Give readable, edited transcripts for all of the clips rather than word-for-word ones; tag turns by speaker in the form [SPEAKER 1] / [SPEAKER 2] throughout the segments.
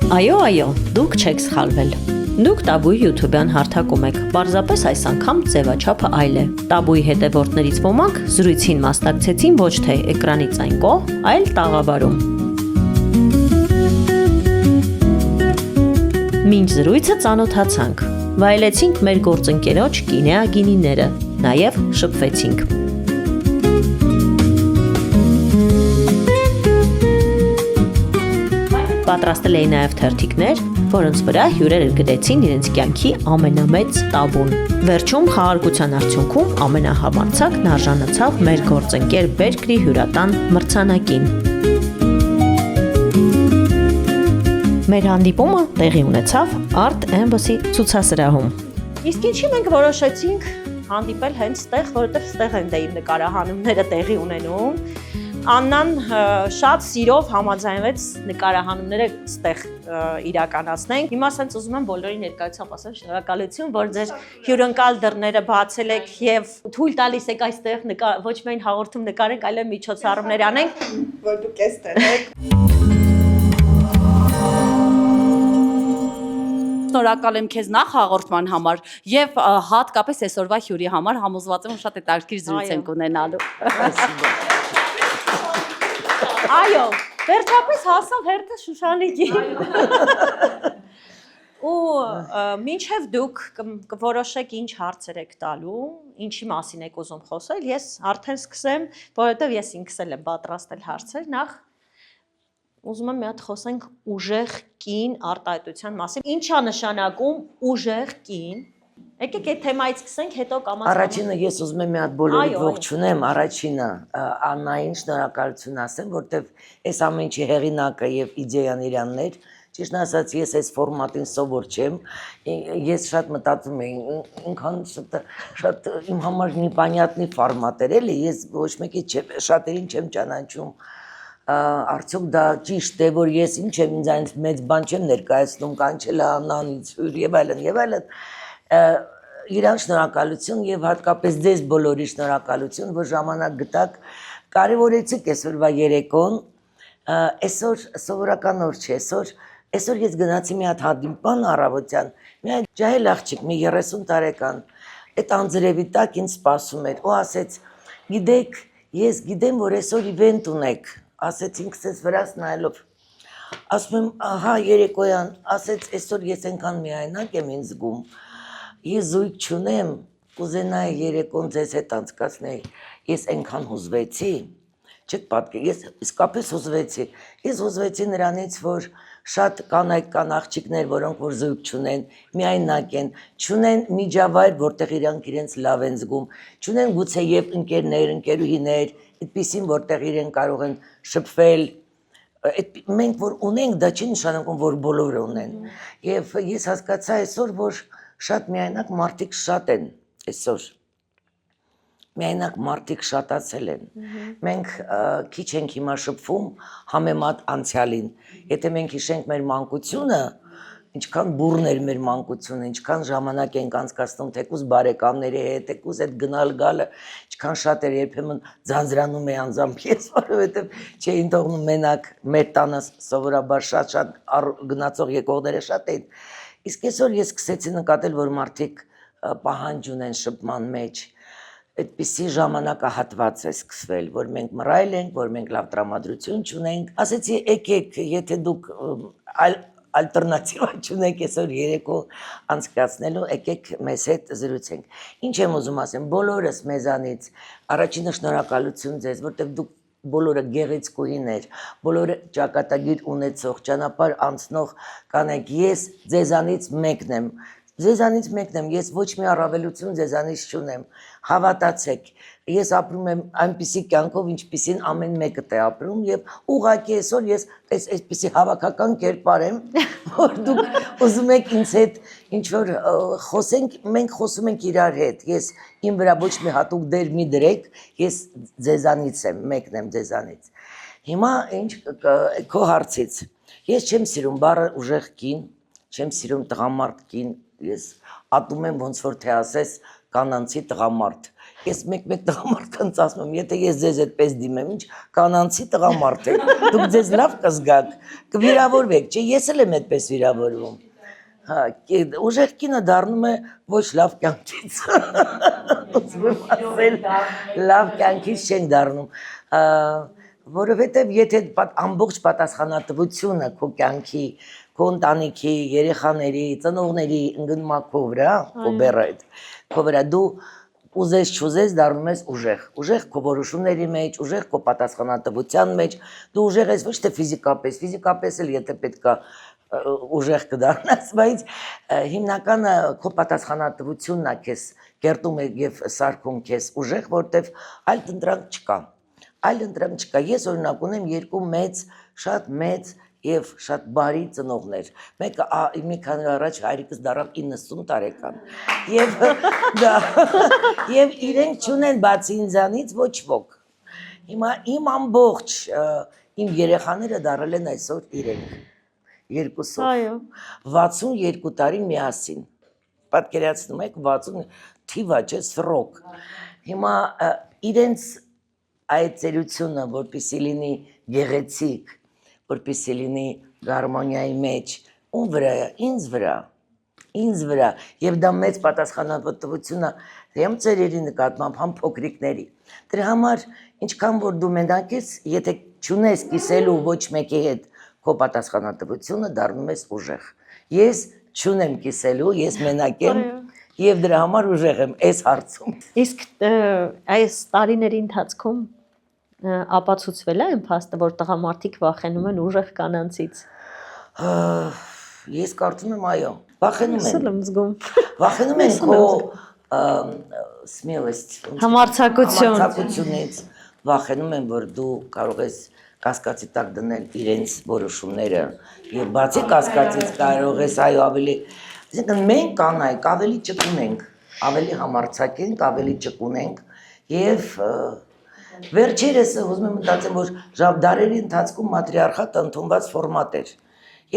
[SPEAKER 1] Այո, դուք չեք սխալվել։ Դուք Տաբուի YouTube-յան հարթակում եք, պարզապես այս անգամ ձևաչափը այլ է։ Տաբուի հետևորդներից ոմանք զրույցին մասնակցեցին ոչ թե էկրանից այն կողմ, այլ տաղավարում։ Մինչ զրույցը ծանոթացանք, վայելեցինք մեր գործընկերոջ կինեա գինիները, նաև շփվեցինք։ Պատրաստել էին նաև թերթիկներ, որոնց վրա հյուրերը գրեցին իրենց կյանքի ամենամեծ տաբուն։ Վերջում խաղարկության արդյունքում ամենահամարձակն արժանացավ մեր գործընկեր Բերկրի հյուրատան մրցանակին։ Մեր հանդիպումը տեղի ունեցավ Art Embassy ցուցասրահում։ Իսկ ինչի մենք որոշեցինք հանդիպել հենց ստեղ, որովհետև ստեղ են իմ նկարահանումները տեղի ունենում։ Աննան շատ սիրով համաձայնվեց նկարահանումները ստեղ իրականացնենք։ Հիմա ասենց ուզում եմ բոլորի ներկայությամբ ասեմ շնորհակալություն, որ ձեր հյուրընկալ դռները բացել եք եւ թույլ տալիս եք այստեղ ոչ միայն հաղորդում նկարենք, այլև միջոցառումներ անենք,
[SPEAKER 2] որ դուք էստեղ եք։
[SPEAKER 3] Շնորհակալ եմ քեզ նախ հաղորդման համար եւ հատկապես այսօրվա հյուրի համար համոզված եմ, որ շատ հետաքրքիր զրույց ենք ունենալու։
[SPEAKER 1] Այո, վերջապես հասավ հերթը Շուշանիկին։ Ու մինչև դուք կորոշեք ինչ հարցեր եք տալու, ինչի մասին եք ուզում խոսել, ես արդեն սկսեմ, որովհետև ես ինքս եմ պատրաստել հարցեր, նախ ուզում եմ մի հատ խոսենք ուժեղ կին արտահայտության մասին։ Ինչ է նշանակում ուժեղ կին։ Եկեք այդ թեմայից սկսենք, հետո կամաց։
[SPEAKER 4] Առաջինը ես ուզում եմ մի հատ բոլորիդ ողջունեմ, առաջինը Աննային շնորհակալություն ասեմ, որտեվ այս ամեն ինչի հեղինակը եւ իդեան իրանն էր։ Ճիշտն ասած, ես այս ֆորմատին սովոր չեմ։ Ես շատ մտածում եմ, ինքան շատ իմ համար непонятный ֆորմատ էր, էլի, ես ոչ մեկի շատերին չեմ ճանաչում։ Արդյոք դա ճիշտ է, որ ես ինչ եմ ինձ այնց մեծ բան չեմ ներկայացնում, կանչել Աննանից հյուր եւ այլն։ Իրան շնորհակալություն եւ հատկապես ձեզ բոլորի շնորհակալություն, որ ժամանակ գտաք, կարևորեցիք այսօրվա երեկոն, այսօր սովորական օր չէ, այսօր ես գնացի մի հատ հանդիպան առավոտյան, մի հատ ջահել աղջիկ, մի 30 տարեկան, այդ անձրևի տակ ինձ սպասում էր ու ասեց, գիտեք, ես գիտեմ, որ այսօր իվենտ ունեք, ասեց ինքս ես վրաս նայելով, ասում եմ, ահա երեկոյան, ասեց, այսօր ես այնքան միայնակ եմ ինձ զգում, ես զույգ չունեմ, կուզենայի երեկոն ձեզ հետ անցկացնել, ես այնքան հուզվեցի, չեք պատկեր, ես իսկապես հուզվեցի, ես հուզվեցի նրանից, որ շատ կանայք կան աղջիկներ, որոնք որ զույգ չունեն, միայնակ են, չունեն միջավայր, որտեղ իրանք իրենց լավ են զգում, չունեն գուցե եւ ընկերներ, ընկերուհիներ, այդպիսին, որտեղ իրենք կարող են շփվել, մենք որ ունենք, դա չի նշանակում, որ բոլորը ունեն, եւ ես հասկացա այսօր, որ շատ միայնակ մարդիկ շատ են այսօր, միայնակ մարդիկ շատացել են, մենք քիչ ենք հիմա շփվում համեմատ անցյալին, եթե մենք հիշենք մեր մանկությունը, ինչքան բուռն էր մեր մանկությունը, ինչքան ժամանակ ենք անցկացնում թեկուզ բարեկամների հետ, թեկուզ այդ գնալ գալը, ինչքան շատ էր երբեմն ձանձրանում է անձամբ ես, որովհետև չէին թողնում մենակ մեր տանը սովորաբար շատ գնացող եկողները շատ էին, իսկ այսօր ես սկսեցի նկատել, որ մարդիկ պահանջ ունեն շփման մեջ, այդպիսի ժամանակահատված է սկսվել, որ մենք մռայլ ենք, որ մենք լավ տրամադրություն չունենք, ասեցի եկեք, եթե դուք ալտերնատիվա չունեք այսօր երեկո անցկացնելու, եկեք մեզ հետ զրուցենք։ Ինչ եմ ուզում ասեմ, բոլորս մեզանից, առաջինը շնորհակալություն ձեզ, որտեղ դուք բոլորը գեղեցկուհիներ, բոլորը ճակատագիր ունեցող, ճանապարհ անցնող կանեք, ես ձեզանից մեկն եմ, ես ոչ մի առավելություն ձեզանից չունեմ, հավատացեք, ես ապրում եմ այնպիսի կյանքով, ինչպիսին ամեն մեկը է ապրում եւ ուղղակի այսօր ես այսպիսի հավաքական կերպար եմ, որ դուք ուզում եք ինձ հետ ինչ որ խոսենք, մենք խոսում ենք իրար հետ, ես իմ վրա ոչ մի հատուկ դեր մի դրեք, ես ձեզանից եմ, մեկն եմ ձեզանից։ Հիմա ինչ քո հարցից, ես չեմ սիրում բառը ուժեղ կին, չեմ սիրում տղամարդ կին, ես ատում եմ ոնց որ թե ասես կանանցի տղամարդ, Ես մեկ տղամարդկանց ասում եմ, եթե ես ձեզ այդպես դիմեմ, ինչ կանանցի տղամարդ եք, դուք ձեզ լավ կզգաք, կվիրավորվեք, չէ, ես էլ եմ այդպես վիրավորվում։ Հա, ուժեղ կինը դառնում է ոչ լավ կյանքից։ Ուզում եմ ասել, լավ կյանքից չենք դառնում, որովհետև եթե ամբողջ պատասխանատվությունը քո կյանքի, քո ընտանիքի, երեխաների, ծնողների ընկնում է քո վրա, քո վրա դու ուզես չուզես դառնում ես ուժեղ քո որոշումների մեջ, ուժեղ քո պատասխանատվության մեջ, դու ուժեղ ես ոչ թե ֆիզիկապես էլ եթե պետքա ուժեղ կդառնաս, բայց հիմնականը քո պատասխանատվությունն է քեզ կերտում է եւ սարքում քեզ ուժեղ, որտեվ այլ ընտրանք չկա։ Ես օրինակ ունեմ երկու շատ մեծ եւ շատ բարի ծնողներ։ Մեկը մի քանի օր առաջ հայրիկս դառավ 90 տարեկան։ Եվ իրենք չունեն բացի ինձանից ոչ ոք։ Հիմա իմ ամբողջ իմ երեխաները դառել են այսօր իրենք։ Երկուսով։
[SPEAKER 1] Այո։
[SPEAKER 4] 62 տարի միասին։ Պատկերացնում եք 60 թիվա չէ սրոք։ Հիմա իրենց այդ ծերությունը, որպեսզի լինի գեղեցիկ, որպեսզի լինի գարմոնիայի մեջ, ում վրա է, ինձ վրա, եւ դա մեծ պատասխանատվություն է համ ծերերի նկատմամբ, համ փոքրիկների։ Դրա համար ինչքան որ դու մենակ ես, եթե չունես կիսելու ոչ մեկի հետ քո պատասխանատվությունը, դառնում ես ուժեղ։ Ես չունեմ կիսելու, ես մենակ եմ եւ դրա համար ուժեղ եմ այս հարցում։
[SPEAKER 1] Իսկ այս տարիների ընթացքում ապացուցվել է այն փաստը, որ տղամարդիկ վախենում են ուժեղ կանանցից։
[SPEAKER 4] Ես կարծում եմ այո, վախենում են։
[SPEAKER 1] Ես եմ զգում։
[SPEAKER 4] Վախենում են քո смелость,
[SPEAKER 1] Համարձակությունից,
[SPEAKER 4] վախենում են, որ դու կարող ես կասկածի տակ դնել իրենց որոշումները եւ բացի կասկածից կարող ես այո ավելի, այսինքն մենք կանայք ավելի ճկուն ենք, ավելի համարձակ ենք, ավելի ճկուն ենք եւ վերջերս ուզում եմ մտածեմ, որ դարերի ընթացքում մատրիարխատը ընդունված ֆորմատ էր։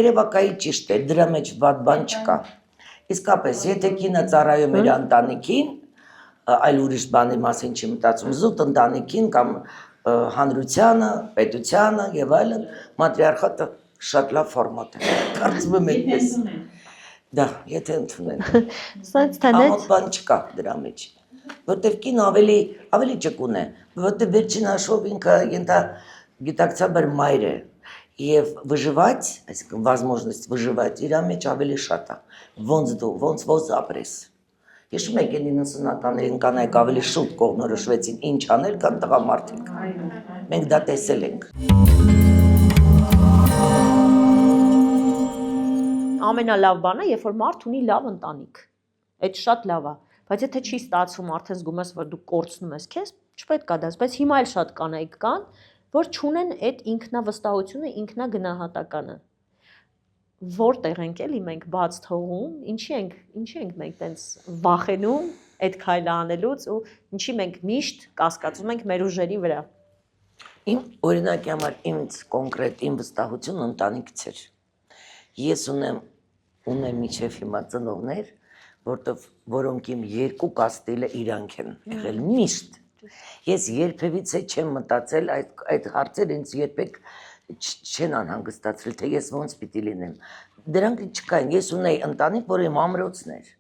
[SPEAKER 4] Երևակայի ճիշտ է, դրա մեջ վատ բան չկա։ Իսկապես, եթե կինը ծառայում էր ընտանիքին, այլ ուրիշ բանի մասին չի մտածում, զուտ ընտանիքին կամ հանրությանը, պետությանը եւ այլն, մատրիարխատը շատ լավ ֆորմատ է։ Կարծում եմ այդպես։ Դա, եթե ընդունեն։ Ամոթ բան չկա դրա մեջ։ Որտեվ կին ավելի ճկուն է, որտեվ վերջին հաշվով ինքը գիտակցաբար մայր է եւ выживать, այսինքն возможность выживать իր մեջ ավելի շատ է, ոնց ապրես։ Հիշում եք 90-ականներին կանայք ավելի շուտ կողմնորոշվեցին ինչ անել, քան տղամարդիկ։ Մենք դա տեսել ենք։
[SPEAKER 1] Ամենալավ բանը, երբ որ մարդ ունի լավ ընտանիք։ Այդ շատ լավ է, բայց եթե չի ստացվում, արդեն զգում ես, որ դու կորցնում ես քեզ, չպետք է դաս, բայց հիմա էլ շատ կանայք կան, որ չունեն այդ ինքնավստահությունը, ինքնագնահատականը։ Որտեղ ենք էլի մենք բաց թողում, ինչի ենք մենք տենց վախենում այդ քայլը անելուց ու ինչի մենք միշտ կասկածում ենք մեր ուժերի վրա։
[SPEAKER 4] Իմ օրինակի համար ինձ կոնկրետ իմ վստահությունը ընտանիքից էր։ Ես ունեմ միջև հիմա ծնողներ, որոնք իմ երկու կաստիլը իրանք են եղել միշտ։ Ես երբևիցե չեմ մտածել այդ հարցերը ինձ երբեք չեն անհանգստացրել, թե ես ոնց պիտի լինեմ։ Դրանք չկային, ես ունեի ընտանիք, որ իմ ամրոցն էր։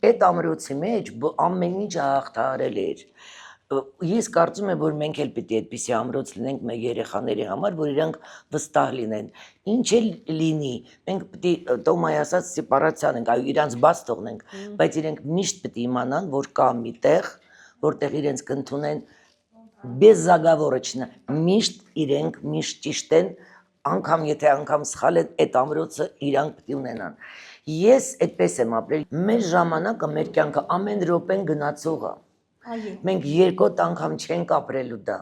[SPEAKER 4] Այդ ամրոցի մեջ ամեն ինչ հաղթահարել էր։ Ես կարծում եմ, որ մենք էլ պիտի այդպիսի ամրոց լինենք մեր երեխաների համար, որ իրանք վստահ լինեն։ Ինչ էլ լինի, մենք պիտի Տոմայի ասած սեպարացիան ենք, այո, իրանց բաց թողնենք, բայց իրենք միշտ պիտի իմանան, որ կա մի տեղ, որտեղ իրենց կընդունեն без заговорочно, միշտ իրենք միշտ ճիշտ են, անգամ եթե անգամ սխալ են, այդ ամրոցը իրանք պիտի ունենան։ Ես այդպես եմ ապրել, մեր ժամանակը, մեր կյանքը ամեն րոպեն գնացող է։ Մենք երկոտ անգամ չենք ապրելու դա։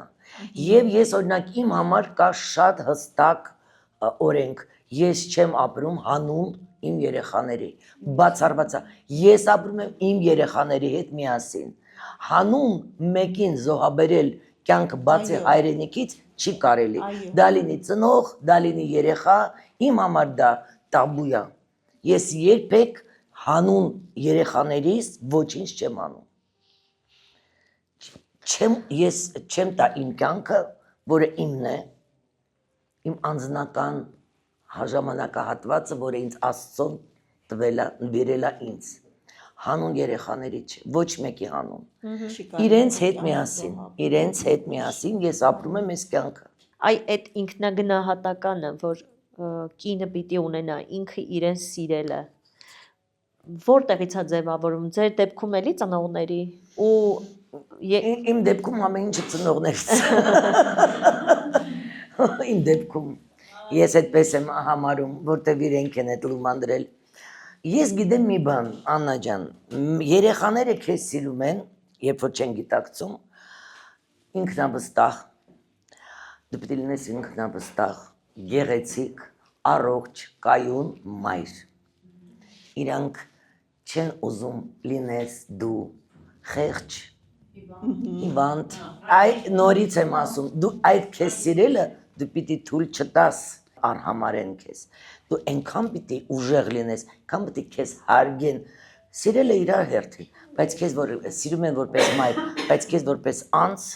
[SPEAKER 4] Եվ ես օրինակ իմ համար կա շատ հստակ օրենք, ես չեմ ապրում հանուն իմ երեխաների, բացառված է, ես ապրում եմ իմ երեխաների հետ միասին։ Հանուն մեկին զոհաբերել կյանքը բացի հայրենիքից չի կարելի։ Դա լինի ծնող, դա լինի երեխա, իմ համար դա տաբու է։ Ես երբեք հանուն երեխաներիս ոչինչ չեմ անում։ Ես չեմ տա իմ կյանքը, որը իմն է, իմ անձնական ժամանակահատվածը, որը ինձ Աստծոն բերել է ինձ։ Հանուն երեխաների չէ, ոչ մեկի հանուն։ Իրենց հետ միասին ես ապրում եմ այս կյանքը։
[SPEAKER 1] Այդ ինքնագնահատականը, որ կինը պիտի ունենա ինքը իրեն սիրելը, որտեղից է ձևավորում, ձեր դեպքում էլի ծնողների ու
[SPEAKER 4] Իմ դեպքում ամեն ինչը ծնողներից։ Իմ դեպքում ես այդպես եմ համարում, որտեղ իրենք են այդ լուման դրել։ Ես գիտեմ մի բան, Աննա ջան, երեխաները քեզ սիրում են, երբ որ չեն գիտակցում, ինքնավստահ, դու պետք է լինես ինքնավստահ, գեղեցիկ, առողջ, կայուն մայր։ Իրանք չեն ուզում լինես դու խեղճ, հիվանդ, նորից եմ ասում, դու այդ քեզ սիրելը դու պիտի թույլ չտաս արհամարեն քեզ, դու այնքան պիտի ուժեղ լինես, այնքան պիտի քեզ հարգեն, սիրելը իրար հերթին, բայց քեզ որ սիրում են որպես մայր, բայց քեզ որպես անձ,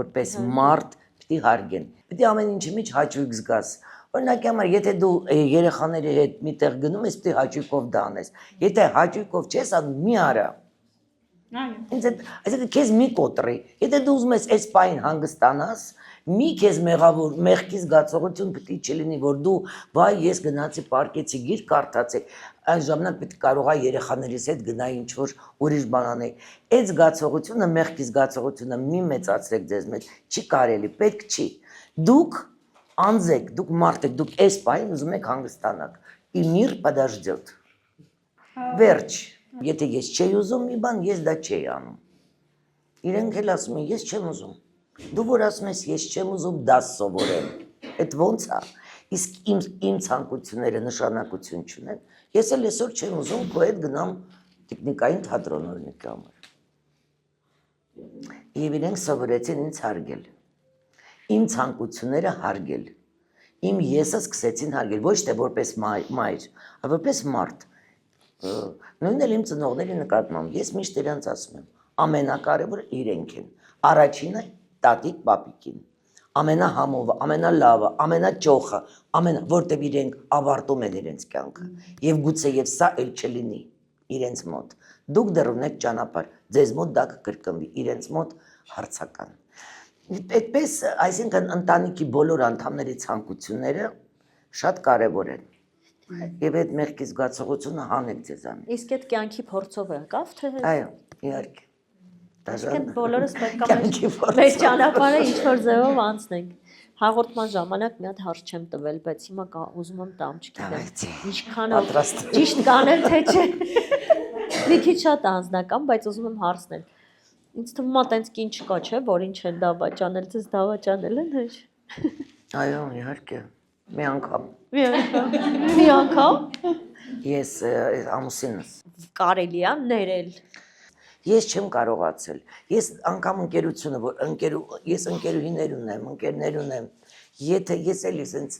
[SPEAKER 4] որպես մարդ պիտի հարգեն, պիտի ամեն ինչի մեջ հաճույք զգաս։ Օրինակի համար, եթե դու երեխաների հետ միտեղ գնում ես, պիտի հաճույքով դա անես, եթե հաճույքով չես անում, մի արա։ Այսինքն քեզ մի կոտրի, եթե դու ուզում ես այս պահին հանգստանաս, մի քեզ մեղքի զգացողություն պիտի չլինի, որ դու վայ ես գնացի պարկեցի գիրք կարդացի, այս ժամանակ պիտի կարողա երեխաներիս հետ գնա ինչ-որ ուրիշ բան անել։ Այդ զգացողությունը, մեղքի զգացողությունը մի մեծացրեք ձեզ մեջ, չի կարելի, պետք չի։ Դուք անձ եք, դուք մարդ եք, դուք այս պահին ուզում եք հանգստանաք։ И мир подождет։ Վերջ, եթե ես չէի ուզում մի բան, ես դա չէի անում։ Իրենք էլ ասում են, ես չեմ ուզում։ Դու որ ասում ես, ես չեմ ուզում դաս սովորեմ, այդ ոնց է, իսկ իմ ցանկությունները նշանակություն չունեն, ես էլ այսօր չեմ ուզում քո հետ գնամ տեխնիկային թատրոն օրինակի համար։ Եվ իրենք սովորեցին ինձ հարգել, իմ ցանկությունները հարգել, իմ եսը սկսեցին հարգել, ոչ թե որպես մայր, այլ որպես մարդ։ Նույնն էլ իմ ծնողների նկատմամբ, ես միշտ իրանց ասում եմ, ամենակարևորը իրենք են, առաջինը տատիկ պապիկին, ամենահամովը, ամենալավը, ամենաճոխը, որտև իրենք ավարտում են իրենց կյանքը, և գուցե և սա էլ չլինի իրենց մոտ, դուք դեռ ունեք ճանապարհ, ձեզ մոտ դա կկրկնվի, իրենց մոտ հարցական։ Այդպես, այսինքն ընտանիքի բոլոր անդամների ցանկությունները շատ կարևոր են։ Եվ այդ մեղքի զգացողությունը հանեք ձեզանից։
[SPEAKER 1] Իսկ այդ կյանքի փորձով եկավ թե հետ։
[SPEAKER 4] Այո, իհարկե։
[SPEAKER 1] Այսինքն բոլորս պետք է մեր ճանապարհը ինչ-որ ձևով անցնենք։ Հաղորդման ժամանակ մի հատ հարց չեմ տվել, բայց հիմա ուզում եմ տամ, չգիտեմ։ Ինչքանով ճիշտ կանեմ թե չէ։ Մի քիչ շատ անձնական, բայց ուզում եմ հարցնել։ Ինձ թվում է տենց կին չկա, չէ, որին չեն դավաճանել, ձեզ դավաճանել են հեչ։
[SPEAKER 4] Այո, իհարկե։ Մի անգամ։
[SPEAKER 1] Մի անգամ։
[SPEAKER 4] Ես ամուսինս։
[SPEAKER 1] Կարելի է ներել։
[SPEAKER 4] Ես չեմ կարողացել։ Ես անգամ ընկերությունը, որ ես ընկերուհիներ ունեմ, ընկերներ ունեմ, եթե ես էլ ասենց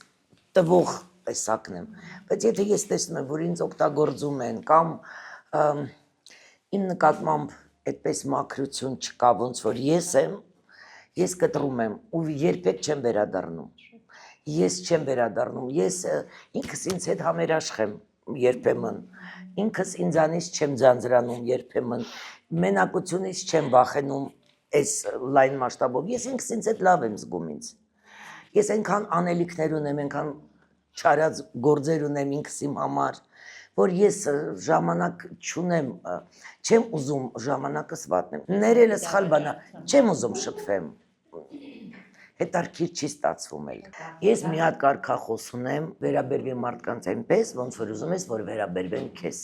[SPEAKER 4] տվող տեսակն եմ, բայց եթե ես տեսնում եմ, որ ինձ օգտագործում են կամ իմ նկատմամբ այդպես մաքրություն չկա, ոնց որ ես եմ, ես կտրում եմ ու երբեք չեմ վերադառնում։ Ես չեմ վերադառնում, ես ինքս ինձ հետ համերաշխ եմ երբեմն, ինքս ինձանից չեմ ձանձրանում երբեմն, մենակությունից չեմ վախենում այս լայն մասշտաբով, ես ինքս ինձ հետ լավ եմ զգում ինձ։ Ես այնքան անելիքներ ունեմ, այնքան չարած գործեր ունեմ ինքս իմ համար, որ ես ժամանակ չունեմ, չեմ ուզում ժամանակս վատնեմ, ներելը սխալ բան է, չեմ ուզում շփվեմ, հետարքիր չի ստացվում էլ։ Ես մի հատ կարգախոս ունեմ, վերաբերվի մարդկանց այնպես, ոնց որ ուզում ես, որ վերաբերվեն քեզ,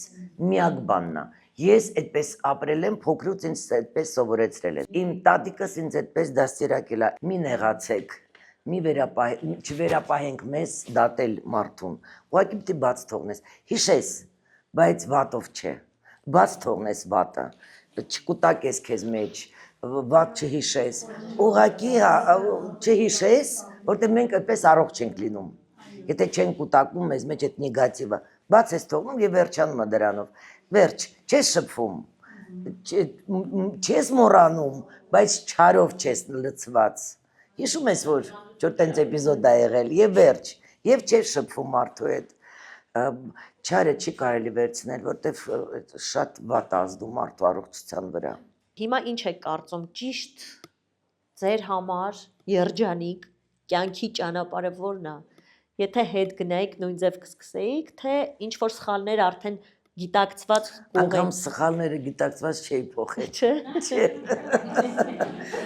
[SPEAKER 4] միակ բանն է։ Ես այդպես ապրել եմ, փոքրուց ինձ այդպես սովորեցրել են։ Իմ տատիկս ինձ այդպես դաստիարակել է, մի նեղացեք, չվերապահենք մեզ դատել մարդուն, ուղղակի պիտի բաց թողնես, հիշես, բայց վատով չէ, բաց թողնես վատը, չկուտակես քեզ մեջ, վատ չհիշես, ուղղակի չհիշես, որտեղ մենք այդպես առողջ ենք լինում, եթե չեն կուտակում մեզ մեջ այդ նեգատիվը, բաց ես թողնում և վերջանում է դրանով, վերջ, չես շփվում, չես մոռանում, բայց չարով չես լցված։ Հիշում ես, որ տենց էպիզոդ ա եղել, եւ վերջ, եւ չես շփվում մարդու հետ։ Չարը չի կարելի վերցնել, որտեվ շատ վատ ազդում մարդու առողջության վրա։
[SPEAKER 1] Հիմա ինչ եք կարծում, ճիշտ ձեր համար երջանիկ կյանքի ճանապարհը որն է։ Եթե հետ գնայիք նույն ձև կսկսեիք, թե ինչ որ սխալներ արդեն գիտակցված
[SPEAKER 4] անգամ սխալները գիտակցված չէի փոխել։
[SPEAKER 1] չէ։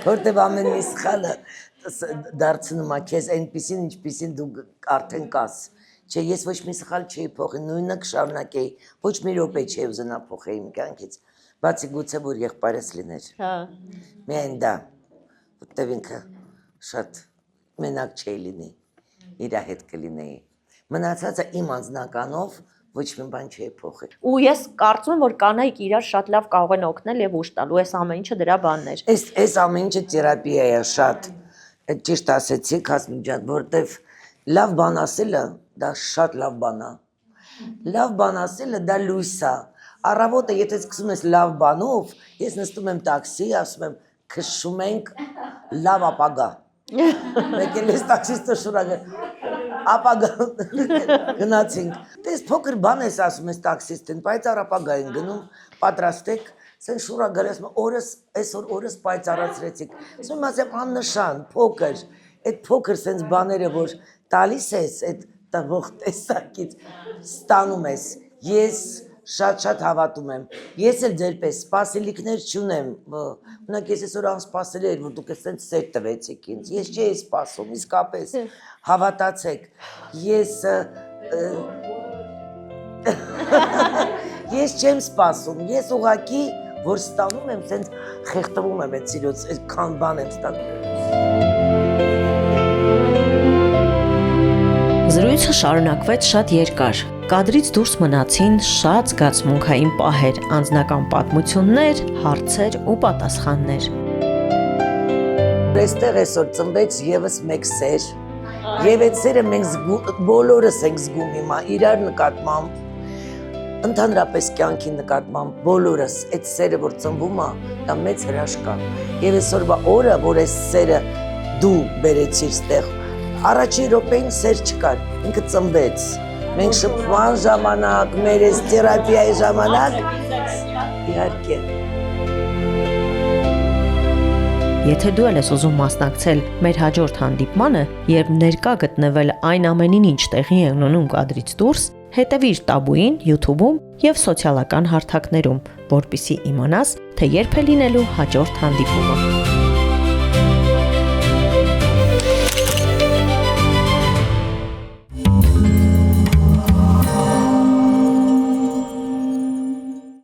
[SPEAKER 4] Որտեվ ամեն մի սխալը դարձնում է քեզ այնպեսին, ինչպեսին դու արդեն կաս։ Չէ, ես ոչ մի սխալ չէի փոխել, նույնը կշարունակեի, ոչ մի րոպե չէի ուզենա փոխել իմ կյանքից, բացի գուցե որ եղբայրս լիներ։
[SPEAKER 1] Հա։
[SPEAKER 4] Միայն դա, որտեվ ինքը շատ մենակ չէի լինի, իր հետ կլինեի։ Մնացածը իմ անձնականով ոչ մի բան չի փոխել։
[SPEAKER 1] Ու ես կարծում եմ, որ կանայք իրար շատ լավ կարող են օգնել եւ ուշ տալու, այս ամեն ինչը դրա բանն էր։
[SPEAKER 4] Այս ամեն ինչը թերապիա է շատ։ Ճիշտ ասեցիք, Հասմիկ ջան, որտեվ լավ բան ասելը դա շատ լավ բան է։ Լավ բան ասելը դա լույս է։ Առավոտը եթե սկսում ես լավ բանով, ես նստում եմ տաքսի, ասում եմ քշում ենք լավ ապագա։ Մեկ էլ ես տաքսիստը շուրագը ապագա գնացինք։ Դες փոքր բան ես ասում ես տաքսիստին, պայծառ ապագա են գնում, պատրաստեք, սեն շուրա գալիս օրս այսօր օրս պայծառացրեցիք։ Ասում ասեմ աննշան, փոքր, այդ փոքր սենց բաները որ տալիս ես, այդ տվող տեսակից ստանում ես։ Ես շատ հավատում եմ։ Ես էլ ձեր պես սպասելիքներ չունեմ։ Մենակ ես այսօր անսպասելի էր, որ դուք այսպես սեր տվեցիք ինձ։ Ես չէի սպասում, իսկապես հավատացեք։ Ես չեմ սպասում, ես ուղղակի որ ստանում եմ, սենց խեղդվում եմ այդ սիրոց, այդքան բան եմ ստանում։
[SPEAKER 1] Զրույցը շարունակվեց շատ երկար։ Կադրից դուրս մնացին շատ զգացմունքային պահեր, անձնական պատմություններ, հարցեր ու պատասխաններ։
[SPEAKER 4] Այստեղ այսօր ծնվեց եւս մեկ սեր, եւ այդ սերը մենք բոլորս ենք զգում հիմա իրար նկատմամբ, ընդհանրապես կյանքի նկատմամբ բոլորս այդ սերը որ ծնվում է, դա մեծ հրաշք է։ Եվ այսօրվա օրը, որ այս սերը դու բերեցիր ստեղ, առաջին րոպեին սեր չկար, ինքը ծնվեց։ Մենք շփման ժամանակ, մեր այս թերապիայի ժամանակ, իհարկե։
[SPEAKER 1] Եթե դու ես ուզում մասնակցել մեր հաջորդ հանդիպմանը, երբ ներկա գտնվել այն ամենին, ինչ տեղի է ունենում կադրից դուրս, հետևիր Տաբուին YouTube-ում եւ սոցիալական հարթակներում, որպեսզի իմանաս, թե երբ է լինելու հաջորդ հանդիպումը։